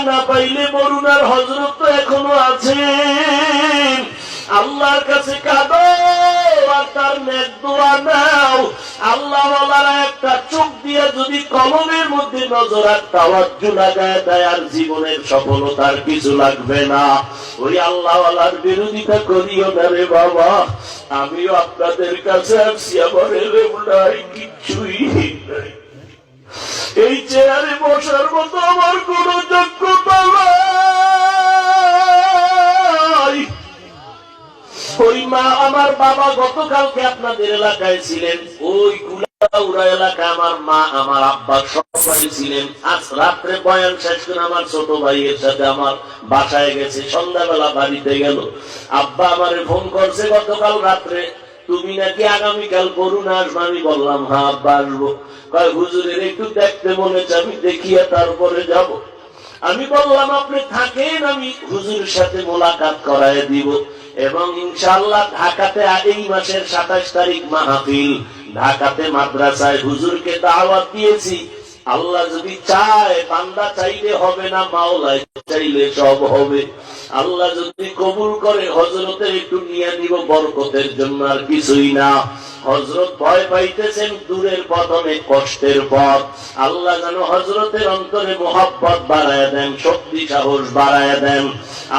না পাইলে বরুণার হযরত তো এখনো আছেন। আল্লাহর কাছে কাঁদো আর তার নেক দোয়া নাও। আল্লাহ ওয়ালারা একটা চোখ দিয়ে যদি কলমের মধ্যে নজর আর তাওয়াজ্জু লাগায় দেয়, আর জীবনের সফলতার কিছু লাগবে না। ওই আল্লাহ ওয়ালার বিরোধিতা করিও না রে বাবা। আমিও আপনাদের কাছে আসছি, আমার এলেম নাই, কিচ্ছুই নাই। এই চেয়ারে বসার মতো আমার কোন যোগ্যতা নাই। ওই মা আমার বাবা গতকালকে আপনাদের এলাকায় ছিলেন, ওই কুলাউড়া এলাকায় আমার মা আমার আব্বা সবাই ছিলেন। আজ রাত্রে বয়ান শেষ করে আমার ছোট ভাইয়ের সাথে আমার বাসায় গেছে, সন্ধ্যাবেলা বাড়িতে গেল। আব্বা আমারে ফোন করছে গতকাল রাত্রে, তুমি নাকি আগামীকাল বরুণা আসবে। আমি বললাম হ্যাঁ আব্বা আসবো। কয় হুজুরের একটু দেখতে মনে হচ্ছে, আমি দেখিয়া তারপরে যাব। আমি বললাম আপনি থাকেন, আমি হুজুরের সাথে মোলাকাত করায় দিব। এবং ইনশাআল্লাহ ঢাকাতে এই মাসের 27 তারিখ মাহফিল, ঢাকাতে মাদ্রাসায় হুজুরকে দাওয়াত দিয়েছি। আল্লাহ যদি চায়, বান্দা চাইলে হবে না, মাওলা চাইলে সব হবে। আল্লাহ যদি কবুল করে হযরতের একটু নিয়ে নিব বরকতের জন্য, আর কিছুই না। হযরত ভয় পাইতেছেন, দূরের পথ অনেক কষ্টের পথ। আল্লাহ যেন হযরতের অন্তরে মোহাব্বত বাড়ায় দেন, শক্তি সাহস বাড়ায় দেন।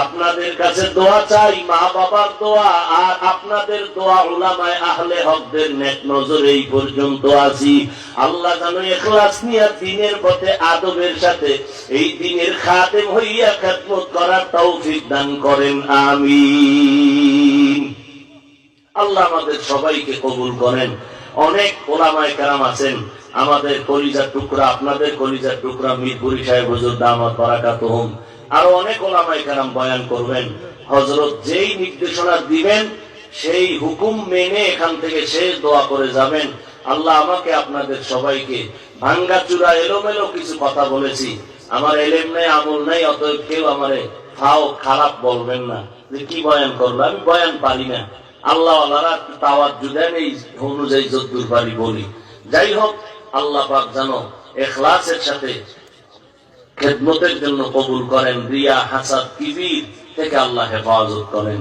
আপনাদের কাছে দোয়া চাই, মা বাবার দোয়া আর আপনাদের দোয়া, উলামায়ে আহলে হকদের নেক নজর এই পর্যন্ত আছি। আল্লাহ যেন ইখলাস নিয়ে দ্বীনের পথে আদবের সাথে এই দ্বীনের খাদেম হইয়া খেদমত করার তৌফিক দান করেন, আমিন। আল্লাহ আমাদের সবাইকে কবুল করেন। অনেক ওলামায়ে কেরাম আছেন, আমাদের কলিজার টুকরা, আপনাদের কলিজার টুকরা মিরপুরি সাহেব হুজুর দামাত বারাকাতুহুম, আরো অনেক ওলামায়ে কেরাম বয়ান করবেন। হযরত যেই নির্দেশনা দিবেন সেই হুকুম মেনে এখান থেকে শেষ দোয়া করে যাবেন। আল্লাহ আমাকে আপনাদের সবাইকে, ভাঙ্গা চূড়া এলোমেলো কিছু কথা বলেছি, আমার এলেম নাই আমল নাই, অতএব কেউ আমারে ফাও খারাপ বলবেন না যে কি বয়ান করলো, আমি বয়ান পারি না। আল্লাহ ওয়ালারা তাওয়াজ্জু দেন, এই অনুযায়ী যদ্দুর পারি বলি। যাই হোক, আল্লাহ পাক যেন ইখলাসের সাথে খেদমতের জন্য কবুল করেন, রিয়া হাসাদ কিবির থেকে আল্লাহ হেফাজত করেন।